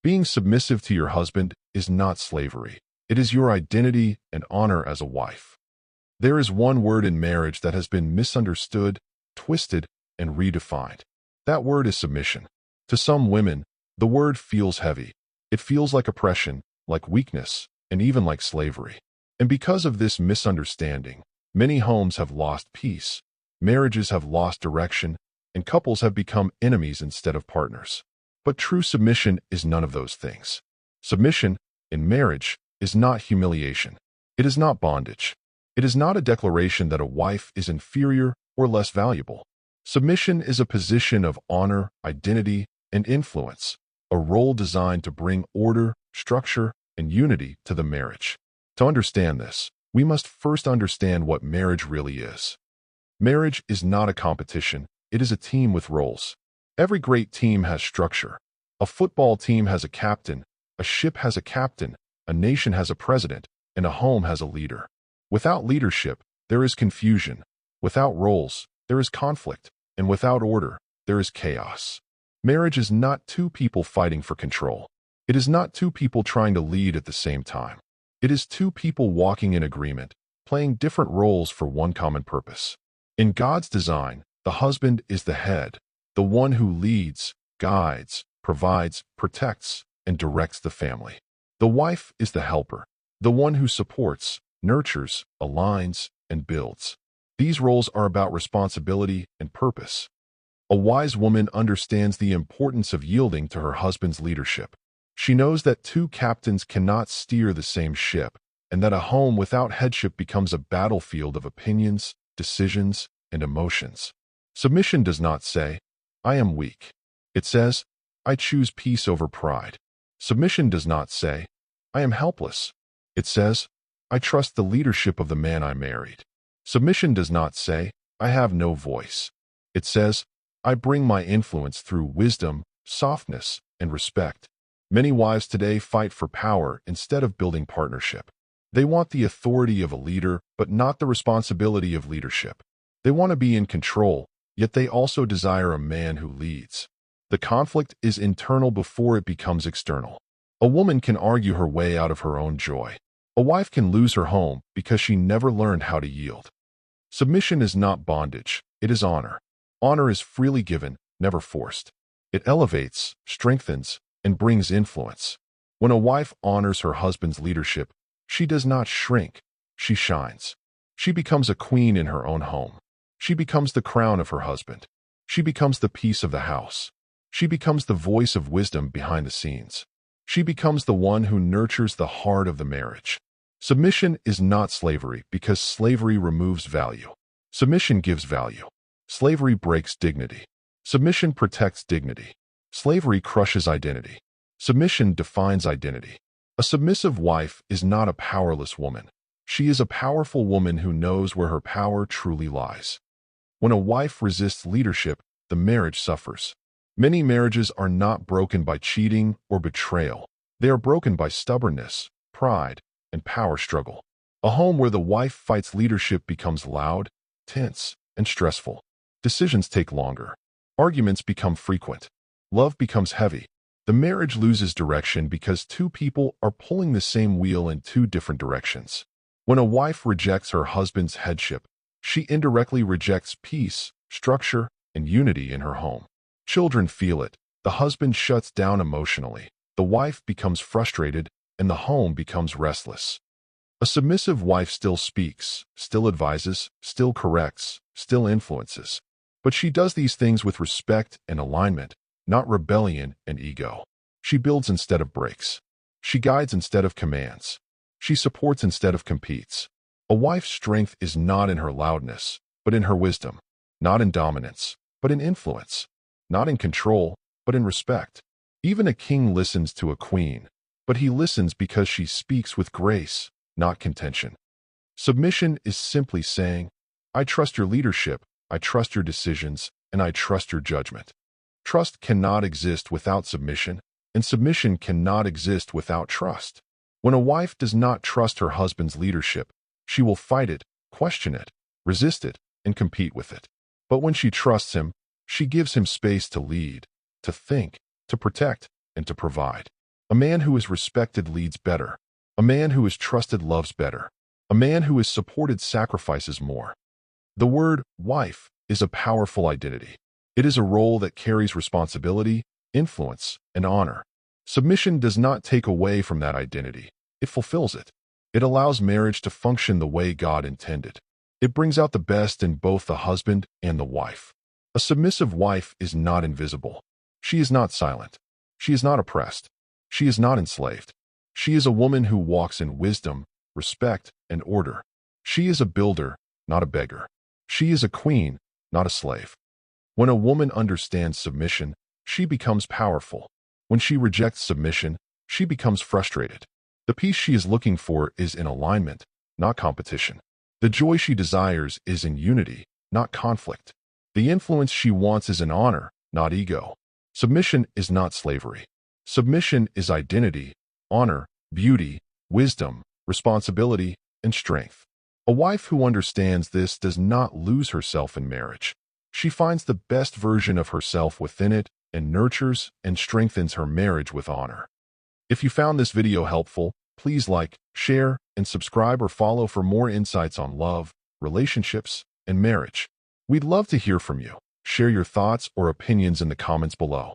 Being submissive to your husband is not slavery. It is your identity and honor as a wife. There is one word in marriage that has been misunderstood, twisted, and redefined. That word is submission. To some women, the word feels heavy. It feels like oppression, like weakness, and even like slavery. And because of this misunderstanding, many homes have lost peace, marriages have lost direction, and couples have become enemies instead of partners. But true submission is none of those things. Submission, in marriage, is not humiliation. It is not bondage. It is not a declaration that a wife is inferior or less valuable. Submission is a position of honor, identity, and influence, a role designed to bring order, structure, and unity to the marriage. To understand this, we must first understand what marriage really is. Marriage is not a competition, it is a team with roles. Every great team has structure. A football team has a captain, a ship has a captain, a nation has a president, and a home has a leader. Without leadership, there is confusion. Without roles, there is conflict. And without order, there is chaos. Marriage is not two people fighting for control. It is not two people trying to lead at the same time. It is two people walking in agreement, playing different roles for one common purpose. In God's design, the husband is the head, the one who leads, guides, provides, protects, and directs the family. The wife is the helper, the one who supports, nurtures, aligns, and builds. These roles are about responsibility and purpose. A wise woman understands the importance of yielding to her husband's leadership. She knows that two captains cannot steer the same ship, and that a home without headship becomes a battlefield of opinions, decisions, and emotions. Submission does not say, "I am weak." It says, "I choose peace over pride." Submission does not say, "I am helpless." It says, "I trust the leadership of the man I married." Submission does not say, "I have no voice." It says, "I bring my influence through wisdom, softness, and respect." Many wives today fight for power instead of building partnership. They want the authority of a leader, but not the responsibility of leadership. They want to be in control, yet they also desire a man who leads. The conflict is internal before it becomes external. A woman can argue her way out of her own joy. A wife can lose her home because she never learned how to yield. Submission is not bondage, it is honor. Honor is freely given, never forced. It elevates, strengthens, and brings influence. When a wife honors her husband's leadership, she does not shrink, she shines. She becomes a queen in her own home. She becomes the crown of her husband. She becomes the peace of the house. She becomes the voice of wisdom behind the scenes. She becomes the one who nurtures the heart of the marriage. Submission is not slavery because slavery removes value. Submission gives value. Slavery breaks dignity. Submission protects dignity. Slavery crushes identity. Submission defines identity. A submissive wife is not a powerless woman. She is a powerful woman who knows where her power truly lies. When a wife resists leadership, the marriage suffers. Many marriages are not broken by cheating or betrayal. They are broken by stubbornness, pride, and power struggle. A home where the wife fights leadership becomes loud, tense, and stressful. Decisions take longer. Arguments become frequent. Love becomes heavy. The marriage loses direction because two people are pulling the same wheel in two different directions. When a wife rejects her husband's headship, she indirectly rejects peace, structure, and unity in her home. Children feel it. The husband shuts down emotionally. The wife becomes frustrated, and the home becomes restless. A submissive wife still speaks, still advises, still corrects, still influences. But she does these things with respect and alignment, not rebellion and ego. She builds instead of breaks. She guides instead of commands. She supports instead of competes. A wife's strength is not in her loudness, but in her wisdom. Not in dominance, but in influence. Not in control, but in respect. Even a king listens to a queen, but he listens because she speaks with grace, not contention. Submission is simply saying, "I trust your leadership, I trust your decisions, and I trust your judgment." Trust cannot exist without submission, and submission cannot exist without trust. When a wife does not trust her husband's leadership, she will fight it, question it, resist it, and compete with it. But when she trusts him, she gives him space to lead, to think, to protect, and to provide. A man who is respected leads better. A man who is trusted loves better. A man who is supported sacrifices more. The word wife is a powerful identity. It is a role that carries responsibility, influence, and honor. Submission does not take away from that identity. It fulfills it. It allows marriage to function the way God intended. It brings out the best in both the husband and the wife. A submissive wife is not invisible. She is not silent. She is not oppressed. She is not enslaved. She is a woman who walks in wisdom, respect, and order. She is a builder, not a beggar. She is a queen, not a slave. When a woman understands submission, she becomes powerful. When she rejects submission, she becomes frustrated. The peace she is looking for is in alignment, not competition. The joy she desires is in unity, not conflict. The influence she wants is in honor, not ego. Submission is not slavery. Submission is identity, honor, beauty, wisdom, responsibility, and strength. A wife who understands this does not lose herself in marriage. She finds the best version of herself within it and nurtures and strengthens her marriage with honor. If you found this video helpful, please like, share, and subscribe or follow for more insights on love, relationships, and marriage. We'd love to hear from you. Share your thoughts or opinions in the comments below.